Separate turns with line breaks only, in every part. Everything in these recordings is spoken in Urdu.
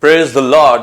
Praise the Lord.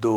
2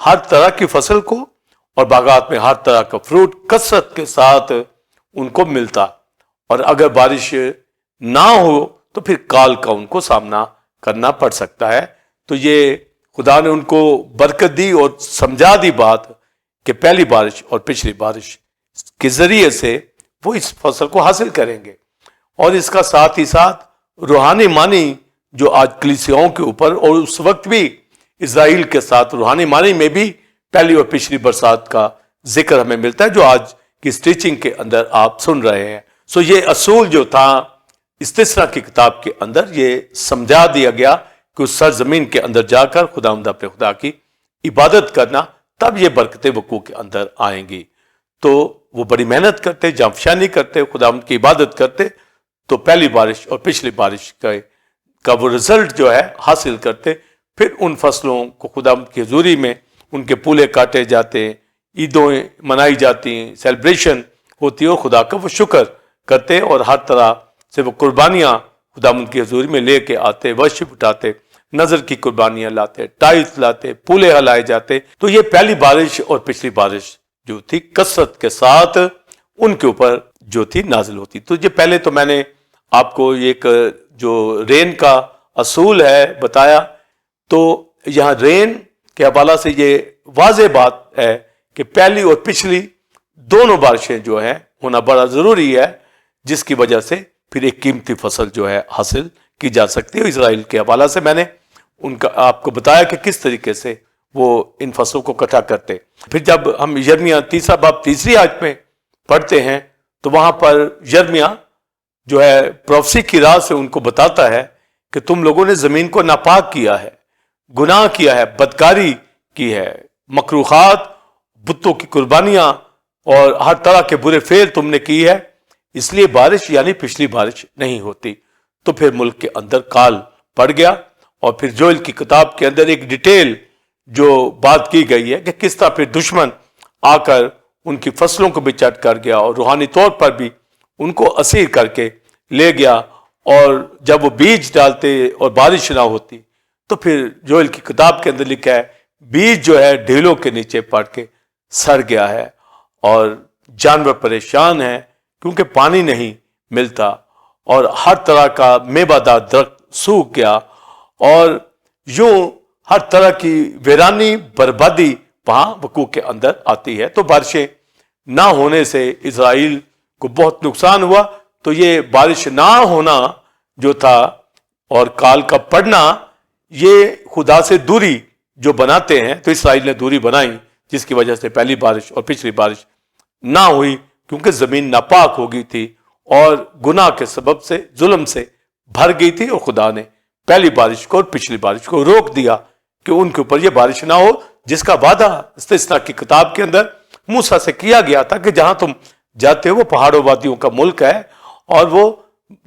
ہر طرح کی فصل کو اور باغات میں ہر طرح کا فروٹ کثرت کے ساتھ ان کو ملتا، اور اگر بارش نہ ہو تو پھر کال کا ان کو سامنا کرنا پڑ سکتا ہے۔ تو یہ خدا نے ان کو برکت دی اور سمجھا دی بات کہ پہلی بارش اور پچھلی بارش کے ذریعے سے وہ اس فصل کو حاصل کریں گے، اور اس کا ساتھ ہی ساتھ روحانی معنی جو آج کلیسیاؤں کے اوپر اور اس وقت بھی اسرائیل کے ساتھ روحانی معنی میں بھی پہلی اور پچھلی برسات کا ذکر ہمیں ملتا ہے، جو آج کی ٹیچنگ کے اندر آپ سن رہے ہیں۔ سو یہ اصول جو تھا استثنا کی کتاب کے اندر یہ سمجھا دیا گیا کہ اس سرزمین کے اندر جا کر خداوند اپنے خدا کی عبادت کرنا، تب یہ برکتیں وقوع کے اندر آئیں گی۔ تو وہ بڑی محنت کرتے، جانفشانی کرتے، خداوند کی عبادت کرتے، تو پہلی بارش اور پچھلی بارش کا وہ رزلٹ جو ہے حاصل کرتے۔ پھر ان فصلوں کو خداوند کی حضوری میں ان کے پولے کاٹے جاتے، عیدوں منائی جاتی، سیلیبریشن ہوتی ہے، اور خدا کا وہ شکر کرتے، اور ہر طرح سے وہ قربانیاں خداوند کی حضوری میں لے کے آتے، ورشپ اٹھاتے، نظر کی قربانیاں لاتے، ٹائلز لاتے، پولے ہلائے جاتے۔ تو یہ پہلی بارش اور پچھلی بارش جو تھی کثرت کے ساتھ ان کے اوپر جو تھی نازل ہوتی۔ تو یہ پہلے تو میں نے آپ کو ایک جو رین کا اصول ہے بتایا، تو یہاں رین کے حوالہ سے یہ واضح بات ہے کہ پہلی اور پچھلی دونوں بارشیں جو ہیں ہونا بڑا ضروری ہے، جس کی وجہ سے پھر ایک قیمتی فصل جو ہے حاصل کی جا سکتی ہے۔ اسرائیل کے حوالہ سے میں نے ان کا آپ کو بتایا کہ کس طریقے سے وہ ان فصلوں کو اکٹھا کرتے۔ پھر جب ہم یرمیہ 3 باب 3 آیت میں پڑھتے ہیں تو وہاں پر یرمیہ جو ہے پروفیسی کی راہ سے ان کو بتاتا ہے کہ تم لوگوں نے زمین کو ناپاک کیا ہے، گناہ کیا ہے، بدکاری کی ہے، مکروہات، بتوں کی قربانیاں اور ہر طرح کے برے فعل تم نے کی ہے، اس لیے بارش یعنی پچھلی بارش نہیں ہوتی۔ تو پھر ملک کے اندر کال پڑ گیا، اور پھر جوئل کی کتاب کے اندر ایک ڈیٹیل جو بات کی گئی ہے کہ کس طرح پھر دشمن آ کر ان کی فصلوں کو بھی چٹ کر گیا، اور روحانی طور پر بھی ان کو اسیر کر کے لے گیا، اور جب وہ بیج ڈالتے اور بارش نہ ہوتی تو پھر جوئل کی کتاب کے اندر لکھا ہے بیج جو ہے ڈھیلوں کے نیچے پڑ کے سڑ گیا ہے، اور جانور پریشان ہیں کیونکہ پانی نہیں ملتا، اور ہر طرح کا میوہ دار درخت سوکھ گیا، اور یوں ہر طرح کی ویرانی بربادی وہاں وقوع کے اندر آتی ہے۔ تو بارشیں نہ ہونے سے اسرائیل کو بہت نقصان ہوا۔ تو یہ بارش نہ ہونا جو تھا اور کال کا پڑنا، یہ خدا سے دوری جو بناتے ہیں، تو اسرائیل نے دوری بنائی، جس کی وجہ سے پہلی بارش اور پچھلی بارش نہ ہوئی، کیونکہ زمین ناپاک ہو گئی تھی اور گناہ کے سبب سے، ظلم سے بھر گئی تھی، اور خدا نے پہلی بارش کو اور پچھلی بارش کو روک دیا کہ ان کے اوپر یہ بارش نہ ہو، جس کا وعدہ استثنا کی کتاب کے اندر موسیٰ سے کیا گیا تھا کہ جہاں تم جاتے ہو وہ پہاڑوں وادیوں کا ملک ہے، اور وہ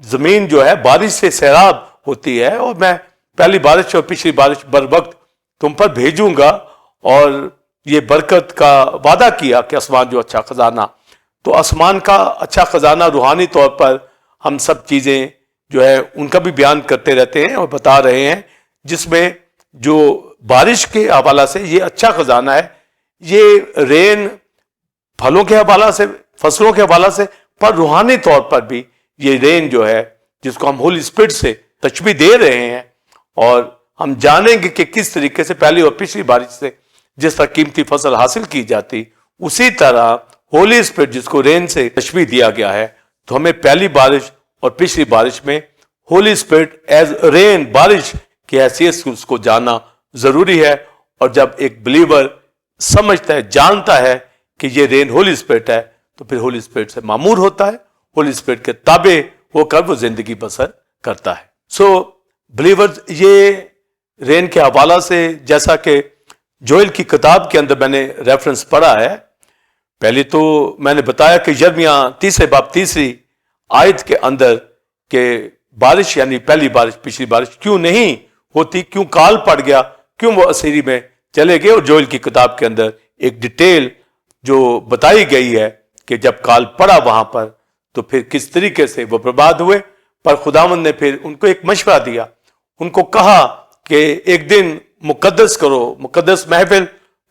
زمین جو ہے بارش سے سیراب ہوتی ہے، اور میں پہلی بارش اور پچھلی بارش بر وقت تم پر بھیجوں گا، اور یہ برکت کا وعدہ کیا کہ آسمان جو اچھا خزانہ، تو آسمان کا اچھا خزانہ روحانی طور پر ہم سب چیزیں جو ہے ان کا بھی بیان کرتے رہتے ہیں اور بتا رہے ہیں، جس میں جو بارش کے حوالہ سے یہ اچھا خزانہ ہے، یہ رین پھلوں کے حوالہ سے، فصلوں کے حوالہ سے، پر روحانی طور پر بھی یہ رین جو ہے جس کو ہم ہولی اسپرٹ سے تشبیہ دے رہے ہیں، اور ہم جانیں گے کہ کس طریقے سے پہلی اور پچھلی بارش سے جس طرح قیمتی فصل حاصل کی جاتی، اسی طرح ہولی اسپرٹ جس کو رین سے تشبیہ دیا گیا ہے، تو ہمیں پہلی بارش اور پچھلی بارش میں ہولی اسپرٹ ایز رین، بارش کی حیثیت سے اس کو جاننا ضروری ہے۔ اور جب ایک بلیور سمجھتا ہے، جانتا ہے کہ یہ رین ہولی اسپرٹ ہے، تو پھر ہولی اسپرٹ سے معمور ہوتا ہے، ہولی اسپرٹ کے تابع ہو کر وہ زندگی بسر کرتا ہے۔ سو بلیورز، یہ رین کے حوالہ سے جیسا کہ جوئل کی کتاب کے اندر میں نے ریفرنس پڑھا ہے، پہلے تو میں نے بتایا کہ یرمیہ 3 باب 3 آیت کے اندر کہ بارش یعنی پہلی بارش پچھلی بارش کیوں نہیں ہوتی، کیوں کال پڑ گیا، کیوں وہ اسیری میں چلے گئے، اور جوئل کی کتاب کے اندر ایک ڈیٹیل جو بتائی گئی ہے کہ جب کال پڑا وہاں پر تو پھر کس طریقے سے وہ برباد ہوئے۔ پر خداوند نے پھر ان کو ایک مشورہ دیا، ان کو کہا کہ ایک دن مقدس کرو، مقدس محفل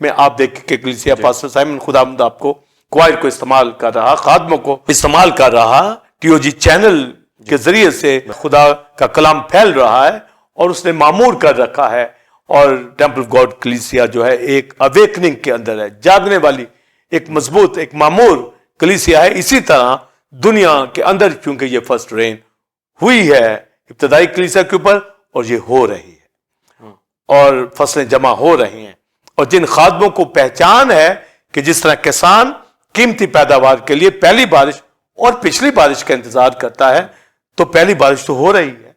میں آپ دیکھ کے کلیسیا پاسٹر سائمن خداوند آپ کو کوائر کو استعمال کر رہا, خادموں کو استعمال کر رہا, TOG چینل کے ذریعے سے خدا کا کلام پھیل رہا ہے اور اس نے معمور کر رکھا ہے. اور ٹیمپل آف گاڈ کلیسیا جو ہے ایک اویکننگ کے اندر ہے, جاگنے والی ایک مضبوط ایک معمور کلیسیا ہے. اسی طرح دنیا کے اندر چونکہ یہ فرسٹ رین ہوئی ہے ابتدائی کلیسیا کے اوپر, اور یہ ہو رہی ہے اور فصلیں جمع ہو رہی ہیں, اور جن خادموں کو پہچان ہے کہ جس طرح کسان قیمتی پیداوار کے لیے پہلی بارش اور پچھلی بارش کا انتظار کرتا ہے, تو پہلی بارش تو ہو رہی ہے,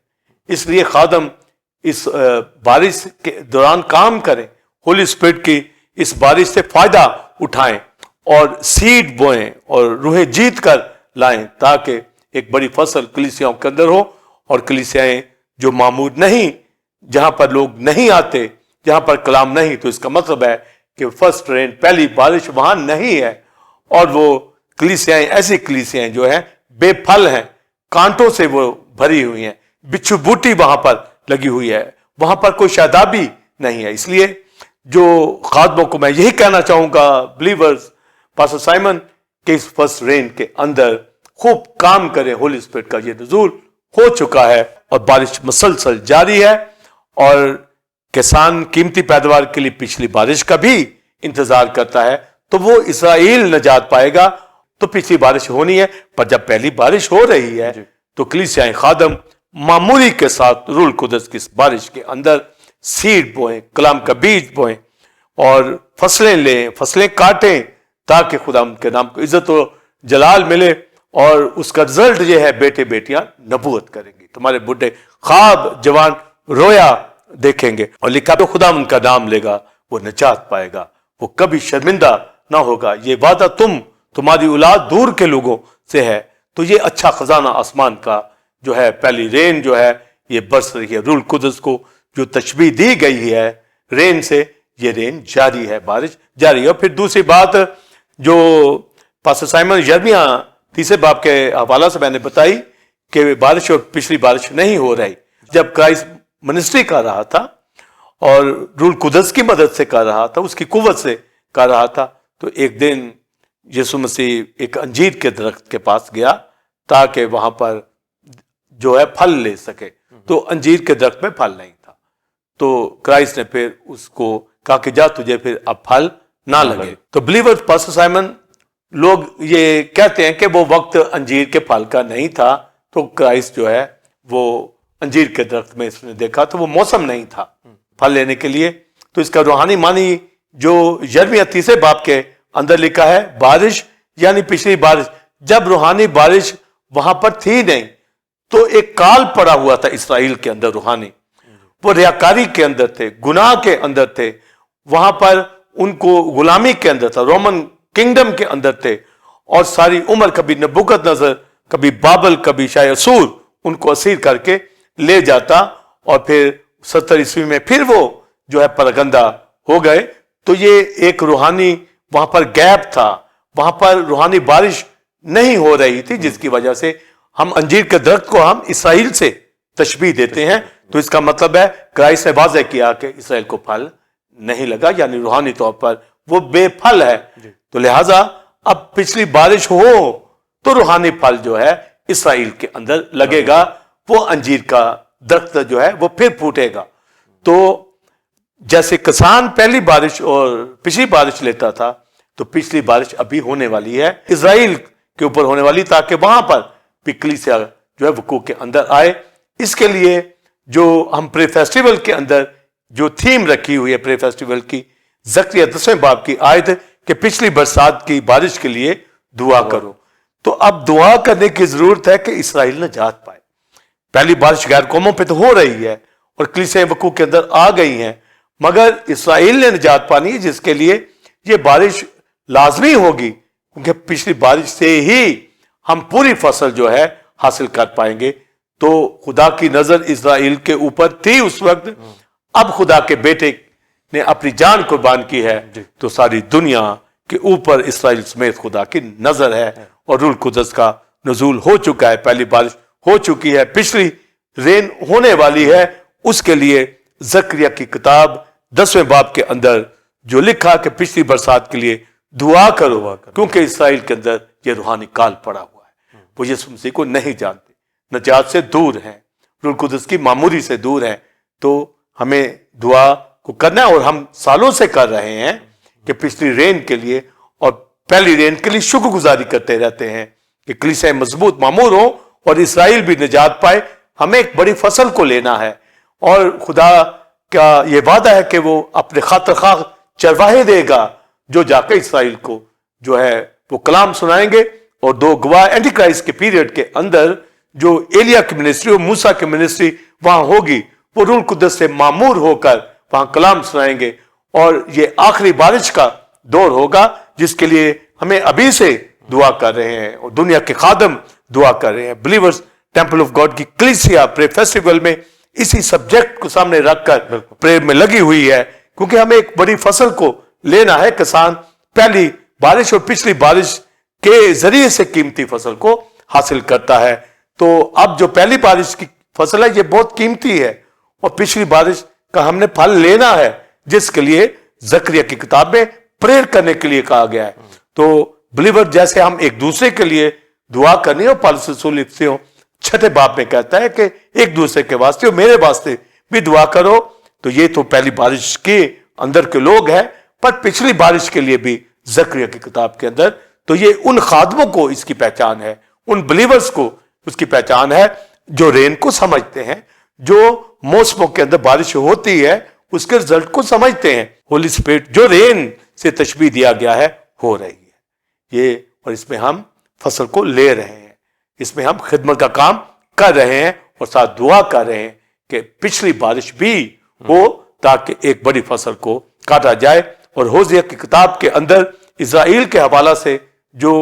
اس لیے خادم اس بارش کے دوران کام کریں, ہولی اسپرٹ کی اس بارش سے فائدہ اٹھائیں اور سیڈ بوئیں اور روحیں جیت کر لائیں, تاکہ ایک بڑی فصل کلیسیاؤں کے اندر ہو. اور کلیسیاں جو معمور نہیں, جہاں پر لوگ نہیں آتے, جہاں پر کلام نہیں, تو اس کا مطلب ہے کہ فرسٹ رین پہلی بارش وہاں نہیں ہے, اور وہ کلیسیاں ایسی کلیسیاں جو ہیں بے پھل ہیں, کانٹوں سے وہ بھری ہوئی ہیں, بچھو بوٹی وہاں پر لگی ہوئی ہے, وہاں پر کوئی شادابی نہیں ہے. اس لیے جو خادموں کو میں یہی کہنا چاہوں گا, بلیورز, پاسٹر سائمن, کہ اس فرسٹ رین کے اندر خوب کام کریں. ہولی اسپرٹ کا یہ نزول ہو چکا ہے اور بارش مسلسل جاری ہے, اور کسان قیمتی پیداوار کے لیے پچھلی بارش کا بھی انتظار کرتا ہے. تو وہ اسرائیل نجات پائے گا, تو پچھلی بارش ہونی ہے, پر جب پہلی بارش ہو رہی ہے تو کلیسیاں خادم معمولی کے ساتھ روح القدس کی بارش کے اندر سیڈ بوئیں, کلام کا بیج بوئیں اور فصلیں لیں, فصلیں کاٹیں, تاکہ خدا ان کے نام کو عزت و جلال ملے. اور اس کا رزلٹ یہ ہے, بیٹے بیٹیاں نبوت کریں گی, تمہارے بڈھے خواب, جوان رویا دیکھیں گے, اور لکھا تو خدا ان کا نام لے گا, وہ نجات پائے گا, وہ کبھی شرمندہ نہ ہوگا. یہ وعدہ تمہاری اولاد دور کے لوگوں سے ہے. تو یہ اچھا خزانہ آسمان کا جو ہے, پہلی رین جو ہے یہ برس رہی ہے. روح القدس کو جو تشبیہ دی گئی ہے رین سے, یہ رین جاری ہے, بارش جاری ہے. اور پھر دوسری بات جو پاسٹر سائمن یرمیہ 3 باب کے حوالہ سے میں نے بتائی کہ بارش اور پچھلی بارش نہیں ہو رہی. جب کرائسٹ منسٹری کر رہا تھا اور روح القدس کی مدد سے کر رہا تھا, اس کی قوت سے کر رہا تھا, تو ایک دن یسوع مسیح ایک انجیر کے درخت کے پاس گیا تاکہ وہاں پر جو ہے پھل لے سکے. تو انجیر کے درخت میں پھل نہیں تھا, تو کرائسٹ نے پھر اس کو کہا کہ جا, تجھے پھر اب پھل نہ لگے. تو بلیور پاسٹر سائمن, لوگ یہ کہتے ہیں کہ وہ وقت انجیر کے پھل کا نہیں تھا, تو کرائسٹ جو ہے وہ انجیر کے درخت میں اس نے دیکھا, تو وہ موسم نہیں تھا پھل لینے کے لیے. تو اس کا روحانی معنی جو یرمیہ 3 باب کے اندر لکھا ہے, بارش یعنی پچھلی بارش, جب روحانی بارش وہاں پر تھی نہیں, تو ایک کال پڑا ہوا تھا اسرائیل کے اندر روحانی. وہ ریاکاری کے اندر تھے, گناہ کے اندر تھے, وہاں پر ان کو غلامی کے اندر تھا, رومن کنگڈم کے اندر تھے, اور ساری عمر کبھی نبوکت نظر, کبھی بابل, کبھی شاہ اسور ان کو اسیر کر کے لے جاتا, اور پھر 70 عیسوی میں پھر وہ جو ہے پرگندہ ہو گئے. تو یہ ایک روحانی وہاں پر گیپ تھا, وہاں پر روحانی بارش نہیں ہو رہی تھی, جس کی وجہ سے ہم انجیر کے درخت کو ہم اسرائیل سے تشبیہ دیتے ہیں. تو اس کا مطلب ہے کرائسٹ نے واضح کیا کہ اسرائیل کو پھل نہیں لگا, یعنی روحانی طور پر وہ بے پھل ہے. تو لہٰذا اب پچھلی بارش ہو تو روحانی پھل جو ہے اسرائیل کے اندر لگے گا, وہ انجیر کا درخت جو ہے وہ پھر پھوٹے گا. تو جیسے کسان پہلی بارش اور پچھلی بارش لیتا تھا, تو پچھلی بارش ابھی ہونے والی ہے اسرائیل کے اوپر ہونے والی, تاکہ وہاں پر کلیسیا جو ہے وقوع کے اندر آئے. اس کے لیے جو ہم پری فیسٹیول کے اندر جو تھیم رکھی ہوئی ہے پری فیسٹیول کی, زکریا 10 باب کی آیت کہ پچھلی برسات کی بارش کے لیے دعا کرو. تو اب دعا کرنے کی ضرورت ہے کہ اسرائیل نجات پائے. پہلی بارش غیر قوموں پہ تو ہو رہی ہے اور کلیسیاں وقوع کے اندر آ گئی ہیں, مگر اسرائیل نے نجات پانی ہے, جس کے لیے یہ بارش لازمی ہوگی, کیونکہ پچھلی بارش سے ہی ہم پوری فصل جو ہے حاصل کر پائیں گے. تو خدا کی نظر اسرائیل کے اوپر تھی اس وقت, اب خدا کے بیٹے نے اپنی جان قربان کی ہے, تو ساری دنیا کے اوپر اسرائیل سمیت خدا کی نظر ہے, اور روح القدس کا نزول ہو چکا ہے, پہلی بارش ہو چکی ہے, پچھلی رین ہونے والی ہے. اس کے لیے زکریا کی کتاب 10 باب کے اندر جو لکھا کہ پچھلی برسات کے لیے دعا کرو کیونکہ اسرائیل کے اندر یہ روحانی کال پڑا ہوا ہے، وہ یسوع مسیح کو نہیں جانتے، نجات سے دور ہیں، روح القدس کی معموری سے دور ہیں۔ تو ہمیں دعا کو کرنا ہے، اور ہم سالوں سے کر رہے ہیں کہ پچھلی رین کے لیے اور پہلی رین کے لیے شکر گزاری کرتے رہتے ہیں کہ کلیسیا مضبوط معمور ہو اور اسرائیل بھی نجات پائے۔ ہمیں ایک بڑی فصل کو لینا ہے، اور خدا کا یہ وعدہ ہے کہ وہ اپنے خاطر خواہ چرواہے دے گا جو جا کے اسرائیل کو جو ہے وہ کلام سنائیں گے، اور دو گواہ اینٹی کرائسٹ کے پیریڈ کے اندر جو ایلیا کی منسٹری اور موسیٰ کی منسٹری وہاں ہوگی، وہ روح القدس سے معمور ہو کر وہاں کلام سنائیں گے، اور یہ آخری بارش کا دور ہوگا جس کے لیے ہمیں ابھی سے دعا کر رہے ہیں، اور دنیا کے خادم دعا کر رہے ہیں۔ بلیورز ٹیمپل آف گاڈ کی کلیسیا پرے فیسٹیول میں اسی سبجیکٹ کو سامنے رکھ کر پرے میں لگی ہوئی ہے، کیونکہ ہمیں ایک بڑی فصل کو لینا ہے۔ کسان پہلی بارش اور پچھلی بارش کے ذریعے سے قیمتی فصل کو حاصل کرتا ہے۔ تو اب جو پہلی بارش کی فصل ہے یہ بہت قیمتی ہے، اور پچھلی بارش کا ہم نے پھل لینا ہے، جس کے لیے زکریا کی کتاب میں پریئر کرنے کے لیے کہا گیا ہے۔ تو بلیور جیسے ہم ایک دوسرے کے لیے دعا کرنی، اور پالوس رسول افسیوں 6 باب میں کہتا ہے کہ ایک دوسرے کے واسطے اور میرے واسطے بھی دعا کرو۔ تو یہ تو پہلی بارش کے اندر کے لوگ ہیں، پر پچھلی بارش کے لیے بھی زکریا کی کتاب کے اندر، تو یہ ان خادموں کو اس کی پہچان ہے، ان بلیورز کو اس کی پہچان ہے جو رین کو سمجھتے ہیں، جو موسموں کے اندر بارش ہوتی ہے اس کے رزلٹ کو سمجھتے ہیں۔ ہولی اسپرٹ جو رین سے تشبیہ دیا گیا ہے ہو رہی ہے یہ، اور اس میں ہم فصل کو لے رہے ہیں، اس میں ہم خدمت کا کام کر رہے ہیں، اور ساتھ دعا کر رہے ہیں کہ پچھلی بارش بھی ہو تاکہ ایک بڑی فصل کو کاٹا جائے۔ اور ہوزیہ کی کتاب کے اندر اسرائیل کے حوالہ سے جو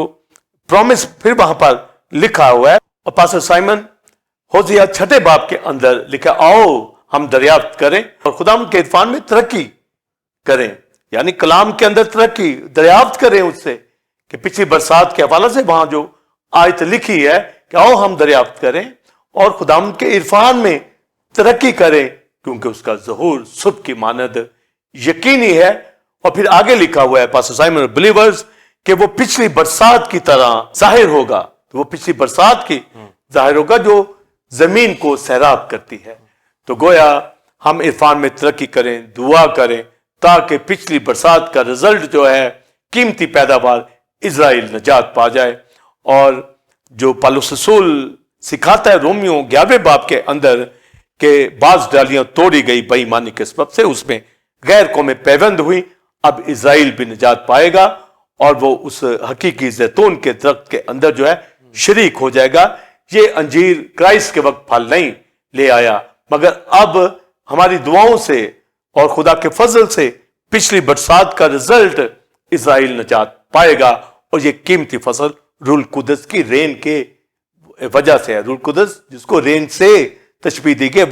پرومس پھر وہاں پر لکھا ہوا ہے، اور پاسٹر سائمن ہوزیہ 6 باب کے اندر لکھا، آؤ ہم دریافت کریں اور خدا کے عرفان میں ترقی کریں، یعنی کلام کے اندر ترقی دریافت کریں اس سے، کہ پچھلی برسات کے حوالہ سے وہاں جو آیت لکھی ہے کہ آؤ ہم دریافت کریں اور خدا کے عرفان میں ترقی کریں، کیونکہ اس کا ظہور صبح کی مانند یقینی ہے۔ اور پھر آگے لکھا ہوا ہے پاسٹر سائمن بلیورز کہ وہ پچھلی برسات کی طرح ظاہر ہوگا، تو وہ پچھلی برسات کی ظاہر ہوگا جو زمین کو سیراب کرتی ہے۔ تو گویا ہم عرفان میں ترقی کریں، دعا کریں، تاکہ پچھلی برسات کا رزلٹ جو ہے قیمتی پیداوار اسرائیل نجات پا جائے۔ اور جو پالوس رسول سکھاتا ہے رومیو 11 باب کے اندر کہ بعض ڈالیاں توڑی گئی بے ایمانی کے سبب سے، اس میں غیر قومیں پیوند ہوئی، اب اسرائیل بھی نجات پائے گا، اور وہ اس حقیقی زیتون کے درخت کے اندر جو ہے شریک ہو جائے گا۔ یہ انجیر کرائسٹ کے وقت پھل نہیں لے آیا، مگر اب ہماری دعاؤں سے اور خدا کے فضل سے پچھلی برسات کا رزلٹ اسرائیل نجات پائے گا، اور یہ قیمتی فصل روح القدس کی رین کے وجہ سے ہے۔ روح القدس جس کو رین سے تشبیہ دی گئی،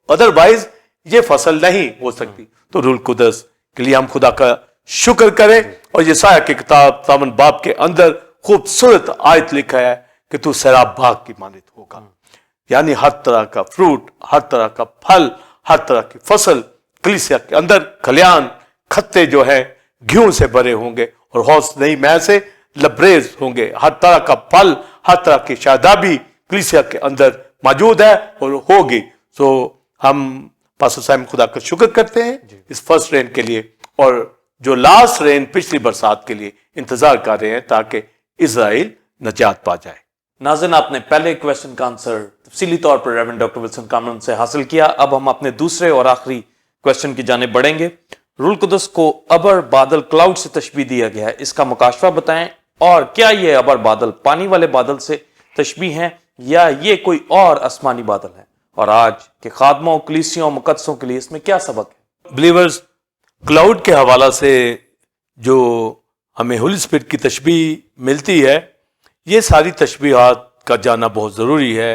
ادروائز یہ فصل نہیں ہو سکتی۔ تو روح القدس کے لیے ہم خدا کا شکر کریں، اور یسایہ کی کتاب 57 باب کے اندر خوبصورت آیت لکھا ہے کہ تو سیراب باغ کی مانند ہوگا، یعنی ہر طرح کا فروٹ، ہر طرح کا پھل، ہر طرح کی فصل کلیسیا کے اندر کھلیان کھتے جو ہے گھیوں سے بھرے ہوں گے، اور حوض نئی مے سے لبریز ہوں گے۔ ہر طرح کا پھل، ہر طرح کی شادابی کلیسیا کے اندر موجود ہے اور ہوگی۔ تو ہم پاسٹر صاحب خدا کا شکر کرتے ہیں اس فرسٹ رین کے لیے، اور جو لاسٹ رین پچھلی برسات کے لیے انتظار کر رہے ہیں تاکہ اسرائیل نجات پا جائے۔
ناظرین، آپ نے پہلے کویسچن کا آنسر تفصیلی طور پر ریورنڈ ڈاکٹر ولسن کامرن سے حاصل کیا۔ اب ہم اپنے دوسرے اور آخری کویسچن کی جانب بڑھیں گے۔ روح القدس کو ابر بادل کلاؤڈ سے تشبیہ دیا گیا ہے، اس کا مکاشفہ بتائیں، اور کیا یہ ابر بادل پانی والے بادل سے تشبیہ ہیں یا یہ کوئی اور آسمانی بادل ہے؟ اور آج کے خادموں، کلیسیوں، مقدسوں کے لیے اس میں کیا سبق ہے؟
بلیورز کلاؤڈ کے حوالہ سے جو ہمیں ہولی اسپرٹ کی تشبیہ ملتی ہے، یہ ساری تشبیہات کا جاننا بہت ضروری ہے،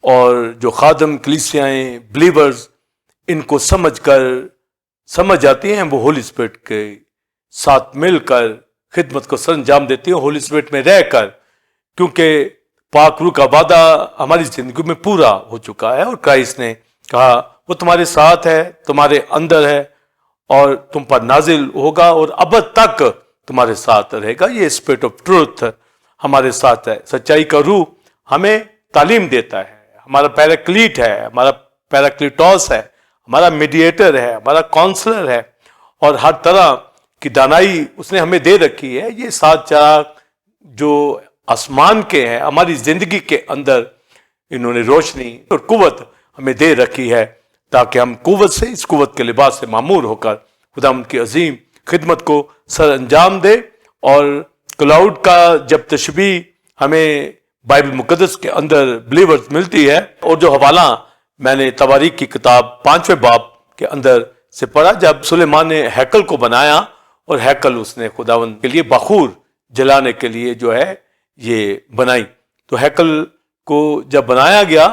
اور جو خادم، کلیسیائیں، بلیورز ان کو سمجھ جاتی ہیں، وہ ہولی اسپرٹ کے ساتھ مل کر خدمت کو سر انجام دیتی ہیں، ہولی اسپرٹ میں رہ کر، کیونکہ پاک روح کا وعدہ ہماری زندگی میں پورا ہو چکا ہے، اور کرائسٹ نے کہا وہ تمہارے ساتھ ہے، تمہارے اندر ہے، اور تم پر نازل ہوگا اور ابد تک تمہارے ساتھ رہے گا. یہ اسپرٹ آف ٹروتھ ہمارے ساتھ ہے. سچائی کا روح ہمیں تعلیم دیتا ہے. ہمارا پیراکلیٹ ہے, ہمارا پیراکلیٹوس ہے, ہمارا میڈیٹر ہے, ہمارا کاؤنسلر ہے, اور ہر طرح کی دانائی اس نے ہمیں دے رکھی ہے. یہ 7 چراغ جو آسمان کے ہیں ہماری زندگی کے اندر انہوں نے روشنی اور قوت ہمیں دے رکھی ہے تاکہ ہم قوت سے, اس قوت کے لباس سے معمور ہو کر خدا ان کی عظیم خدمت کو سر انجام دے. اور کلاؤڈ کا جب تشبیہ ہمیں بائبل مقدس کے اندر بلیورز ملتی ہے, اور جو حوالہ میں نے تواریخ کی کتاب 5ویں باب کے اندر سے پڑھا, جب سلیمان نے ہیکل کو بنایا اور ہیکل اس نے خداوند کے لیے بخور جلانے کے لیے جو ہے یہ بنائی, تو ہیکل کو جب بنایا گیا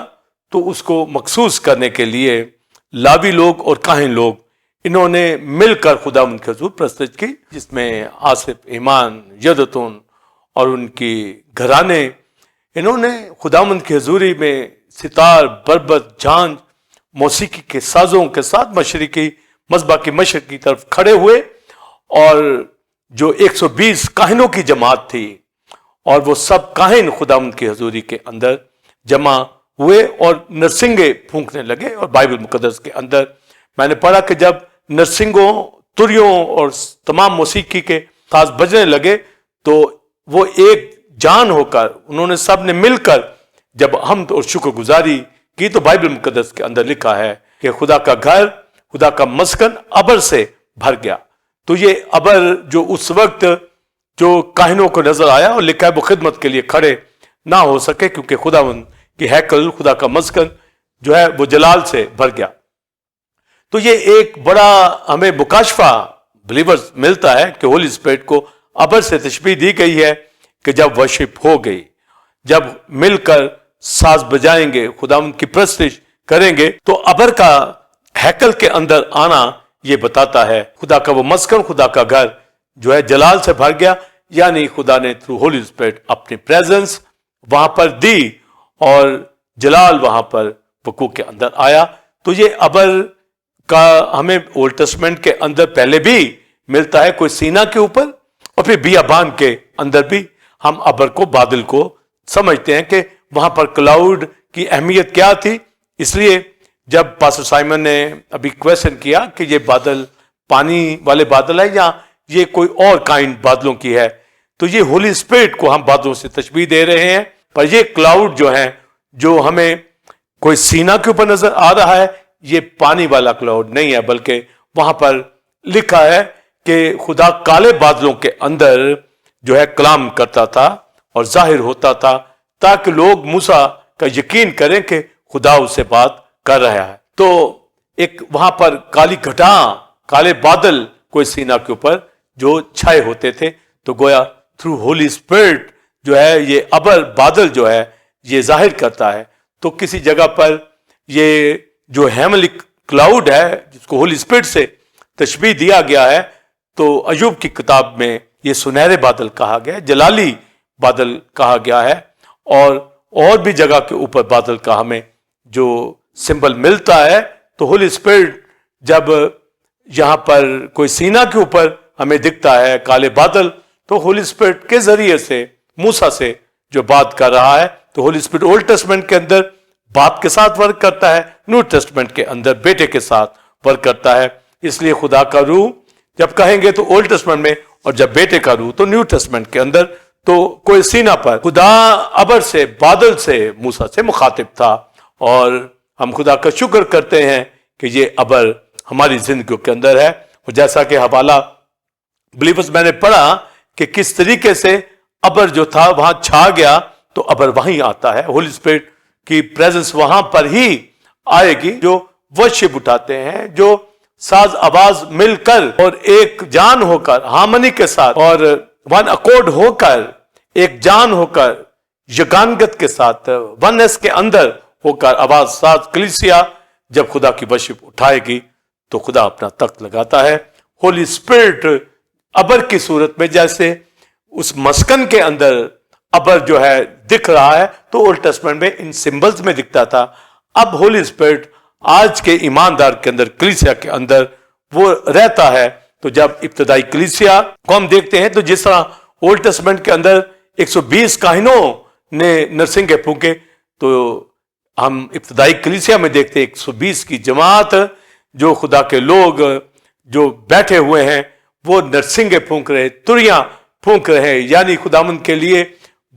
تو اس کو مخصوص کرنے کے لیے لاوی لوگ اور کاہن لوگ انہوں نے مل کر خداوند کے حضور پرستش کی, جس میں آصف, ایمان, یدتون اور ان کی گھرانے, انہوں نے خداوند کی حضوری میں ستار, بربت, جھانج, موسیقی کے سازوں کے ساتھ مشرقی مذبح کی مشرق کی طرف کھڑے ہوئے, اور جو 120 کاہنوں کی جماعت تھی اور وہ سب کاہن خداوند کی حضوری کے اندر جمع ہوئے اور نرسنگے پھونکنے لگے. اور بائبل مقدس کے اندر میں نے پڑھا کہ جب نرسنگوں, تریوں اور تمام موسیقی کے ساز بجنے لگے تو وہ ایک جان ہو کر انہوں نے سب نے مل کر جب حمد اور شکر گزاری کی, تو بائبل مقدس کے اندر لکھا ہے کہ خدا کا گھر, خدا کا مسکن ابر سے بھر گیا. تو یہ ابر جو اس وقت جو کاہنوں کو نظر آیا, اور لکھا ہے وہ خدمت کے لیے کھڑے نہ ہو سکے کیونکہ خداوند کی ہیکل, خدا کا مسکن جو ہے وہ جلال سے بھر گیا. تو یہ ایک بڑا ہمیں مکاشفہ بلیورز ملتا ہے کہ ہولی اسپرٹ کو ابر سے تشبیہ دی گئی ہے کہ جب ورشپ ہو گئی, جب مل کر ساز بجائیں گے, خداوند کی پرستش کریں گے, تو ابر کا ہیکل کے اندر آنا یہ بتاتا ہے خدا کا وہ مسکن, خدا کا گھر جو ہے جلال سے بھر گیا, یعنی خدا نے تھرو ہولی اسپرٹ اپنی پریزنس وہاں پر دی اور جلال وہاں پر وقوع کے اندر آیا. تو یہ ابر کا ہمیں اولڈ ٹیسٹمنٹ کے اندر پہلے بھی ملتا ہے, کوئی سینا کے اوپر, اور پھر بیابان کے اندر بھی ہم ابر کو, بادل کو سمجھتے ہیں کہ وہاں پر کلاؤڈ کی اہمیت کیا تھی. اس لیے جب پاسٹر سائمن نے ابھی کویسچن کیا کہ یہ بادل پانی والے بادل ہے یا یہ کوئی اور کائنڈ بادلوں کی ہے, تو یہ ہولی اسپرٹ کو ہم بادلوں سے تشبیہ دے رہے ہیں, پر یہ کلاؤڈ جو ہے جو ہمیں کوئی سینا کے اوپر نظر آ رہا ہے, یہ پانی والا کلاؤڈ نہیں ہے, بلکہ وہاں پر لکھا ہے کہ خدا کالے بادلوں کے اندر جو ہے کلام کرتا تھا اور ظاہر ہوتا تھا تاکہ لوگ موسیٰ کا یقین کریں کہ خدا اس سے بات کر رہا ہے. تو ایک وہاں پر کالی گھٹا, کالے بادل کوئی سینا کے اوپر جو چھائے ہوتے تھے, تو گویا تھرو ہولی اسپرٹ جو ہے یہ ابر بادل جو ہے یہ ظاہر کرتا ہے. تو کسی جگہ پر یہ جو ہیملی کلاؤڈ ہے جس کو ہولی اسپرٹ سے تشبیہ دیا گیا ہے, تو ایوب کی کتاب میں یہ سنہرے بادل کہا گیا ہے, جلالی بادل کہا گیا ہے, اور بھی جگہ کے اوپر بادل کا ہمیں جو سمبل ملتا ہے. تو ہولی اسپرٹ جب یہاں پر کوئی سینا کے اوپر ہمیں دکھتا ہے کالے بادل, تو ہولی اسپرٹ کے ذریعے سے موسیٰ سے جو بات کر رہا ہے. تو ہولی اسپرٹ اولڈ ٹیسٹمنٹ کے اندر باپ کے ساتھ ورک کرتا ہے, نیو ٹیسٹمنٹ کے اندر بیٹے کے ساتھ ورک کرتا ہے. اس لیے خدا کا روح جب کہیں گے تو اولڈ ٹیسٹمنٹ میں, اور جب بیٹے کا روح تو نیو ٹیسٹمنٹ کے اندر. تو کوئی سینا پر خدا ابر سے, بادل سے موسیٰ سے مخاطب تھا, اور ہم خدا کا شکر کرتے ہیں کہ یہ ابر ہماری زندگیوں کے اندر ہے. اور جیسا کہ حوالہ بلیورز میں نے پڑھا کہ کس طریقے سے ابر جو تھا وہاں چھا گیا, تو ابر وہیں آتا ہے. ہولی اسپرٹ کی پریزنس وہاں پر ہی آئے گی جو ورشپ اٹھاتے ہیں, جو ساز آواز مل کر اور ایک جان ہو کر, ہارمنی کے ساتھ اور ون اکورڈ ہو کر, ایک جان ہو کر, یگانگت کے ساتھ, ونس کے اندر ہو کر آواز ساز کلیسیا جب خدا کی ورشپ اٹھائے گی تو خدا اپنا تخت لگاتا ہے. ہولی اسپرٹ ابر کی صورت میں جیسے اس مسکن کے اندر ابر جو ہے دکھ رہا ہے, تو اولڈ ٹیسٹمنٹ میں ان سمبلز میں دکھتا تھا. اب ہولی اسپرٹ آج کے ایماندار کے اندر, کلیسیا کے اندر وہ رہتا ہے. تو جب ابتدائی کلیسیا کو ہم دیکھتے ہیں تو جس طرح اولڈ ٹیسٹمنٹ کے اندر 120 کاہنوں نے نرسنگے پھونکے، تو ہم ابتدائی کلیسیا میں دیکھتے ہیں 120 کی جماعت جو خدا کے لوگ جو بیٹھے ہوئے ہیں وہ نرسنگے پھونک رہے، تریاں پھونک رہے ہیں، یعنی خداوند کے لیے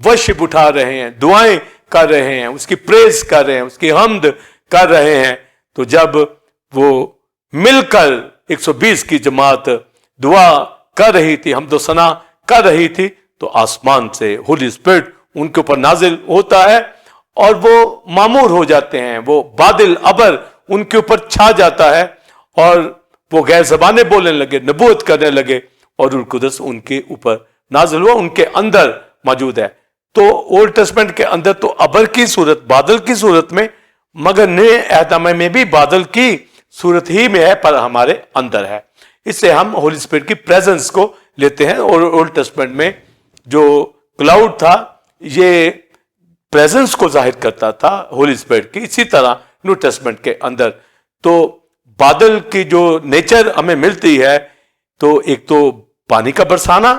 ورشپ اٹھا رہے ہیں، دعائیں کر رہے ہیں، اس کی پریز کر رہے ہیں، اس کی حمد کر رہے ہیں. تو جب وہ مل کر 120 کی جماعت دعا کر رہی تھی، حمد و ثنا کر رہی تھی، تو آسمان سے ہولی اسپرٹ ان کے اوپر نازل ہوتا ہے اور وہ معمور ہو جاتے ہیں. وہ بادل ابر ان کے اوپر چھا جاتا ہے اور وہ غیر زبانیں بولنے لگے، نبوت کرنے لگے، اور روح القدس ان کے اوپر نازل ہوا، ان کے اندر موجود ہے. تو اولڈ ٹیسٹمنٹ کے اندر تو ابر کی صورت، بادل کی صورت میں، مگر نئے عہد نامے میں بھی بادل کی صورت ہی میں ہے، پر ہمارے اندر ہے. اس سے ہم ہولی اسپرٹ کی پریزنس کو لیتے ہیں. اور اولڈ ٹیسٹمنٹ میں جو کلاؤڈ تھا یہ پریزنس کو ظاہر کرتا تھا ہولی اسپرٹ کی. اسی طرح نیو ٹیسٹمنٹ کے اندر تو بادل کی جو نیچر ہمیں ملتی ہے، تو ایک تو پانی کا برسانا،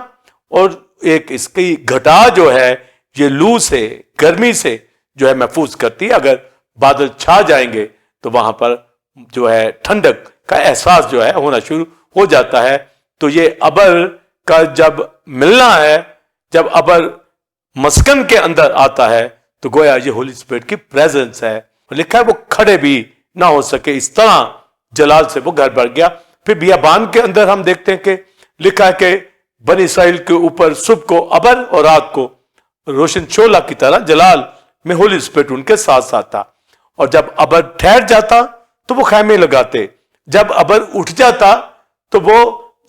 اور ایک اس کی گھٹا جو ہے یہ لو سے، گرمی سے جو ہے محفوظ کرتی ہے. اگر بادل چھا جائیں گے تو وہاں پر جو ہے ٹھنڈک کا احساس جو ہے ہونا شروع ہو جاتا ہے. تو یہ ابر کا جب ملنا ہے، جب ابر مسکن کے اندر آتا ہے، تو گویا یہ ہولی اسپرٹ کی پریزنس ہے. لکھا ہے وہ کھڑے بھی نہ ہو سکے، اس طرح جلال سے وہ گھر بھر گیا. پھر بیابان کے اندر ہم دیکھتے ہیں کہ لکھا ہے کہ بنی اسرائیل کے اوپر صبح کو ابر اور رات کو روشن شعلہ کی طرح جلال میں ہولی اسپرٹ ان کے ساتھ ساتھ تھا. اور جب ابر ٹھہر جاتا تو وہ خیمے لگاتے، جب ابر اٹھ جاتا تو وہ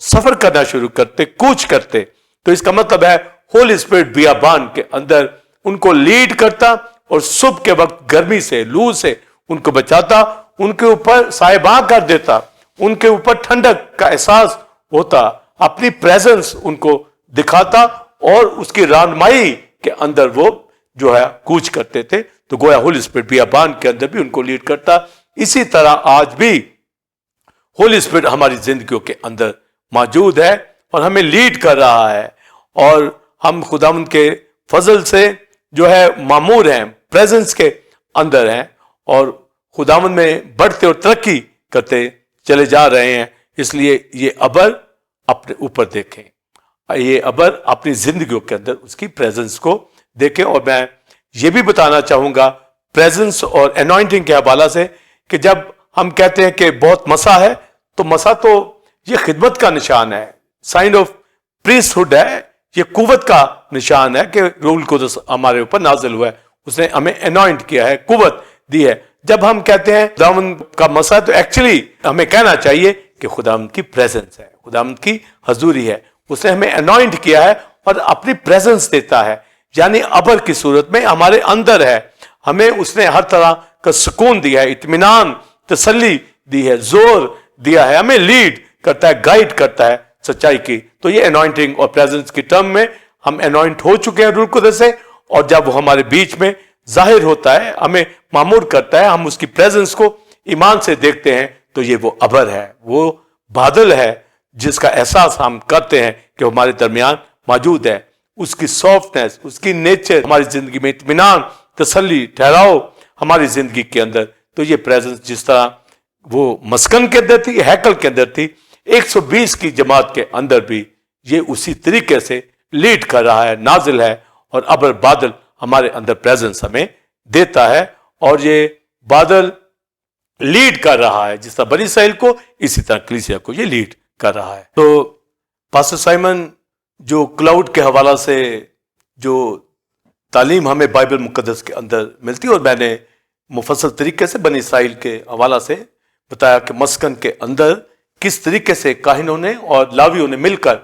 سفر کرنا شروع کرتے، کوچ کرتے. تو اس کا مطلب ہے ہولی اسپرٹ بیابان کے اندر ان کو لیڈ کرتا، اور صبح کے وقت گرمی سے، لو سے ان کو بچاتا، ان کے اوپر سائباں کر دیتا، ان کے اوپر ٹھنڈک کا احساس ہوتا، اپنی پریزنس ان کو دکھاتا، اور اس کی رہنمائی کے اندر وہ جو ہے کوچ کرتے تھے. تو گویا ہولی اسپرٹ بیابان کے اندر بھی ان کو لیڈ کرتا. اسی طرح آج بھی ہولی اسپرٹ ہماری زندگیوں کے اندر موجود ہے اور ہمیں لیڈ کر رہا ہے، اور ہم خداوند کے فضل سے جو ہے معمور ہیں، پریزنس کے اندر ہیں، اور خداوند میں بڑھتے اور ترقی کرتے چلے جا رہے ہیں. اس لیے یہ ابر اپنے اوپر دیکھیں، یہ ابر اپنی زندگیوں کے اندر اس کی پریزنس کو دیکھیں. اور میں یہ بھی بتانا چاہوں گا پریزنس اور انوائنٹنگ کے حوالے سے کہ جب ہم کہتے ہیں کہ بہت مسا ہے، تو مسا تو یہ خدمت کا نشان ہے، سائن آف پریسٹ ہوڈ ہے، یہ قوت کا نشان ہے کہ روح القدس ہمارے اوپر نازل ہوا ہے، اس نے ہمیں انوائنٹ کیا ہے، قوت دی ہے. جب ہم کہتے ہیں خداوند کا مسا، تو ایکچولی ہمیں کہنا چاہیے کہ خداوند کی پریزنس ہے، خداوند کی حضوری ہے، اس نے ہمیں انوائنٹ کیا ہے اور اپنی پریزنس دیتا ہے، یعنی ابر کی صورت میں ہمارے اندر ہے. ہمیں اس نے ہر طرح کا سکون دیا ہے، اطمینان، تسلی دی ہے، زور دیا ہے، ہمیں لیڈ کرتا ہے، گائیڈ کرتا ہے سچائی کی. تو یہ انوائنٹنگ اور پریزنس کی ٹرم میں ہم انوائنٹ ہو چکے ہیں روح القدس سے، اور جب وہ ہمارے بیچ میں ظاہر ہوتا ہے، ہمیں معمور کرتا ہے، ہم اس کی پریزنس کو ایمان سے دیکھتے ہیں، تو یہ وہ ابر ہے، وہ بادل ہے جس کا احساس ہم کرتے ہیں کہ ہمارے درمیان موجود ہے. اس کی سافٹنس، اس کی نیچر ہماری زندگی میں اطمینان، تسلی، ٹھہراؤ ہماری زندگی کے اندر. تو یہ پریزنس جس طرح وہ مسکن کے اندر تھی، ہیکل کے اندر تھی، 120 کی جماعت کے اندر بھی یہ اسی طریقے سے لیڈ کر رہا ہے، نازل ہے، اور ابر بادل ہمارے اندر پریزنس ہمیں دیتا ہے. اور یہ بادل لیڈ کر رہا ہے، جس طرح بنی اسرائیل کو، اسی طرح کلیسیا کو یہ لیڈ کر رہا ہے. تو پاسٹر سائمن جو کلاؤڈ کے حوالہ سے جو تعلیم ہمیں بائبل مقدس کے اندر ملتی ہے، اور میں نے مفصل طریقے سے بنی اسرائیل کے حوالہ سے بتایا کہ مسکن کے اندر کس طریقے سے کاہنوں نے اور لاویوں نے مل کر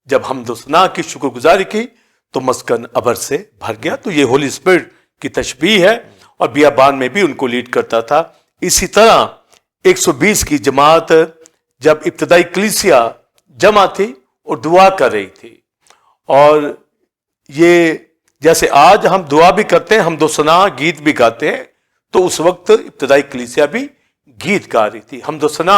جب حمد و ثنا کی شکر گزاری کی تو مسکن ابر سے بھر گیا. تو یہ ہولی اسپرٹ کی تشبیہ ہے، اور بیابان میں بھی ان کو لیڈ کرتا تھا. اسی طرح 120 کی جماعت جب ابتدائی کلیسیا جمع تھی اور دعا کر رہی تھی، اور یہ جیسے آج ہم دعا بھی کرتے ہیں، حمد و ثنا گیت بھی گاتے ہیں، تو اس وقت ابتدائی کلیسیا بھی گیت گا رہی تھی، حمد و ثنا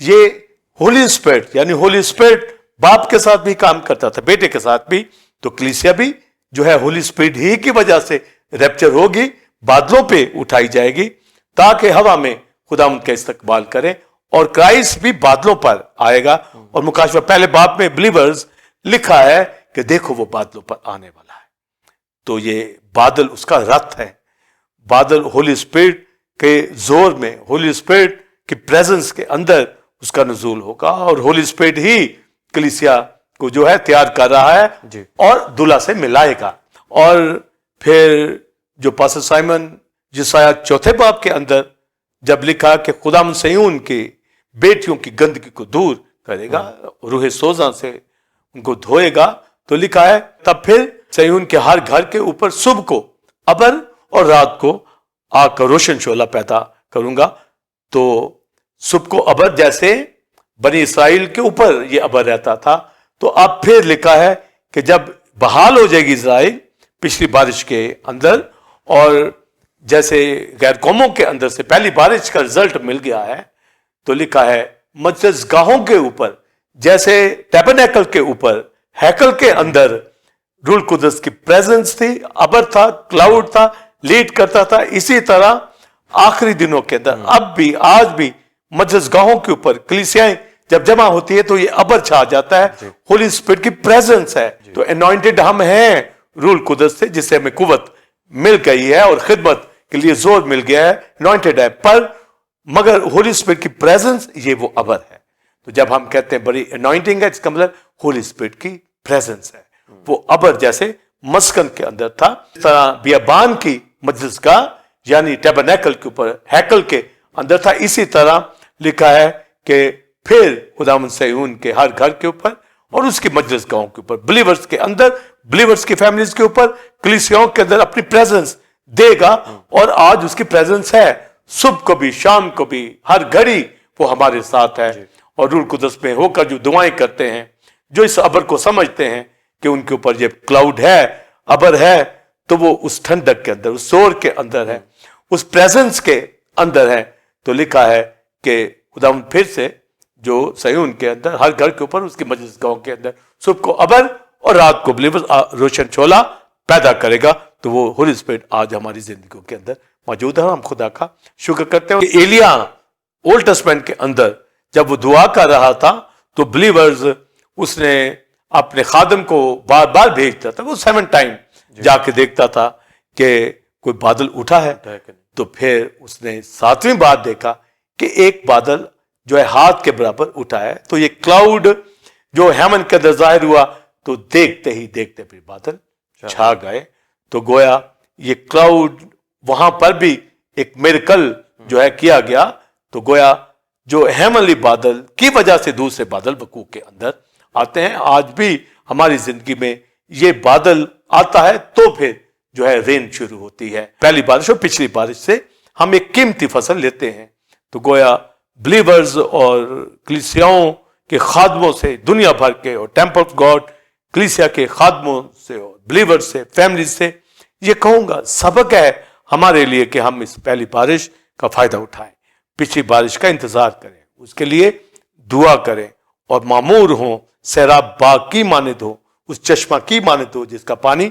یہ ہولی اسپرٹ یعنی ہولی اسپرٹ باپ کے ساتھ بھی کام کرتا تھا, بیٹے کے ساتھ بھی. تو کلیسیا بھی جو ہے ہولی اسپرٹ ہی کی وجہ سے ریپچر ہوگی, بادلوں پہ اٹھائی جائے گی تاکہ ہوا میں خدا ان کا استقبال کرے, اور کرائسٹ بھی بادلوں پر آئے گا. اور مکاشفہ پہلے باب میں بلیورز لکھا ہے کہ دیکھو وہ بادلوں پر آنے والا ہے. تو یہ بادل اس کا رتھ ہے, بادل ہولی اسپرٹ کے زور میں, ہولی اسپرٹ کی پریزنس کے اندر اس کا نزول ہوگا, اور ہولی اسپرٹ ہی کلیسیا کو جو ہے تیار کر رہا ہے
جی.
اور دلہا سے ملائے گا. اور پھر جو پاسٹر سائمن یسایہ 4 باب کے اندر جب لکھا کہ خدا صہیون کی بیٹیوں کی گندگی کو دور کرے گا, روح سوزاں سے ان کو دھوئے گا, تو لکھا ہے تب پھر صہیون کے ہر گھر کے اوپر صبح کو ابر اور رات کو آگ کا روشن شعلہ پیدا کروں گا. تو صبح کو ابر جیسے بنی اسرائیل کے اوپر یہ ابر رہتا تھا, تو اب پھر لکھا ہے کہ جب بحال ہو جائے گی اسرائیل پچھلی بارش کے اندر, اور جیسے غیر قوموں کے اندر سے پہلی بارش کا رزلٹ مل گیا ہے, تو لکھا ہے مقدس گاہوں کے اوپر جیسے ٹیبرنیکل کے اوپر ہیکل کے اندر روح القدس کی پریزنس تھی, ابر تھا, کلاؤڈ تھا, لیڈ کرتا تھا, اسی طرح آخری دنوں کے اندر اب بھی آج بھی مقدس گاہوں کے اوپر کلیسیاں جب جمع ہوتی ہے تو یہ ابر چھا جاتا ہے, ہولی اسپرٹ کی پریزنس ہے. تو انوائنٹڈ ہم ہیں روح القدس سے, جس سے ہمیں قوت مل گئی ہے اور خدمت کے لیے زور مل گیا ہے, انوائنٹڈ ہے, پر مگر ہولی اسپرٹ کی پریزنس یہ وہ ابر ہے. تو جب ہم کہتے ہیں بڑی انوائنٹنگ ہے, اس کا مطلب ہولی اسپرٹ کی پریزنس ہے, وہ ابر جیسے مسکن کے اندر تھا, اس طرح بیابان کی مجلس گاہ یعنی ٹیبرنیکل کے اوپر ہیکل کے اندر تھا. اسی طرح لکھا ہے کہ پھر خداوند صہیون کے ہر گھر کے اوپر اور اس کی مجلس گاہوں کے اوپر, بلیورز کے اندر, بلیورز کی فیملیز کے اوپر, کلیسیاؤں کے اندر اپنی پریزنس دے گا. اور آج اس کی پریزنس ہے, صبح کو بھی شام کو بھی ہر گھڑی وہ ہمارے ساتھ ہے. اور روح القدس میں ہو کر جو دعائیں کرتے ہیں, جو اس ابر کو سمجھتے ہیں کہ ان کے اوپر یہ کلاؤڈ ہے, ابر ہے, تو وہ اس ٹھنڈک کے اندر, اس زور کے اندر ہے, اس پریزنس کے اندر ہے. تو لکھا ہے کہ خداوند پھر سے جو صہیون کے اندر ہر گھر کے اوپر اس کی مجلس گاہوں کے اندر صبح کو ابر اور رات کو بلیورز روشن شعلہ پیدا کرے گا. تو وہ ہولی اسپرٹ آج ہماری زندگیوں کے اندر موجود ہے. ہم خدا کا شکر کرتے ہیں کہ ایلیا اولڈ ٹیسٹمنٹ کے اندر جب وہ دعا کر رہا تھا تو بلیورز اس نے اپنے خادم کو بار بار بھیجتا تھا, وہ 7 ٹائم جا کے دیکھتا تھا کہ کوئی بادل اٹھا ہے. تو پھر اس نے 7ویں بار دیکھا کہ ایک بادل جو ہے ہاتھ کے برابر اٹھا ہے. تو یہ کلاؤڈ جو ہیمن کے اندر ظاہر ہوا, تو دیکھتے ہی دیکھتے پھر بادل چھا گئے. تو گویا یہ کلاؤڈ وہاں پر بھی ایک میریکل جو ہے کیا گیا. تو گویا جو ہیمنلی بادل کی وجہ سے دوسرے بادل وقوع کے اندر آتے ہیں. آج بھی ہماری زندگی میں یہ بادل آتا ہے تو پھر جو ہے رین شروع ہوتی ہے. پہلی بارش اور پچھلی بارش سے ہم ایک قیمتی فصل لیتے ہیں. تو گویا بلیورز اور کلیسیاؤں کے خادموں سے, دنیا بھر کے اور ٹیمپل آف گاڈ کلیسیا کے خادموں سے اور بلیورز سے, فیملیز سے, یہ کہوں گا سبق ہے ہمارے لیے کہ ہم اس پہلی بارش کا فائدہ اٹھائیں, پچھلی بارش کا انتظار کریں, اس کے لیے دعا کریں اور معمور ہوں, سیراب باغ کی مانند ہو, اس چشمہ کی مانند ہو جس کا پانی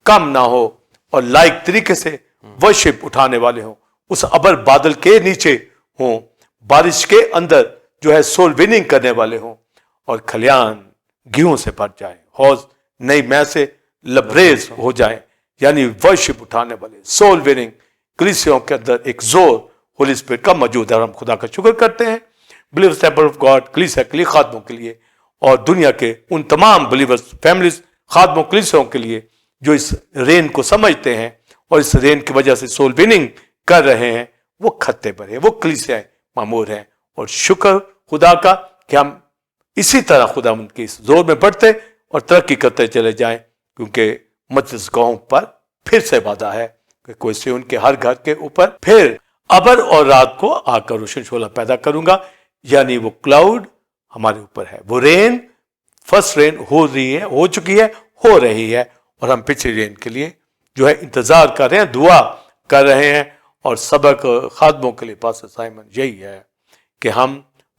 کم نہ ہو, اور لائق طریقے سے ورشپ اٹھانے والے ہوں, اس ابر بادل کے نیچے ہوں, بارش کے اندر جو ہے سول وننگ کرنے والے ہوں, اور کھلیان گیہوں سے بھر جائیں, حوض نئی میں سے لبریز ہو جائیں. یعنی ورشپ اٹھانے والے, سول وننگ کلیسیوں کے اندر ایک زور ہولی اسپرٹ کا موجود ہے. اور ہم خدا کا شکر کرتے ہیں بلیورز ٹیمپل آف گاڈ کلیسیا کے لیے, خادموں کے لیے, اور دنیا کے ان تمام بلیورز فیملیز, خادموں, کلیسیوں کے لیے جو اس رین کو سمجھتے ہیں اور اس رین کی وجہ سے سول وننگ کر رہے ہیں. وہ کھتے پر ہیں, وہ کلیسیا معمور ہیں. اور شکر خدا کا کہ ہم اسی طرح خدا ان کے اس زور میں بڑھتے اور ترقی کرتے چلے جائیں, کیونکہ مقدس گاہوں پر پھر سے وعدہ ہے کہ کوئی سے ان کے ہر گھر کے اوپر پھر ابر اور رات کو آ کر روشن شعلہ پیدا کروں گا. یعنی وہ کلاؤڈ ہمارے اوپر ہے, وہ رین, فرسٹ رین ہو رہی ہے, ہو چکی ہے, ہو رہی ہے, اور ہم پچھلی رین کے لیے جو ہے انتظار کر رہے ہیں, دعا کر رہے ہیں. اور سبق خادموں کے لیے پاسٹر سائمن یہی ہے کہ ہم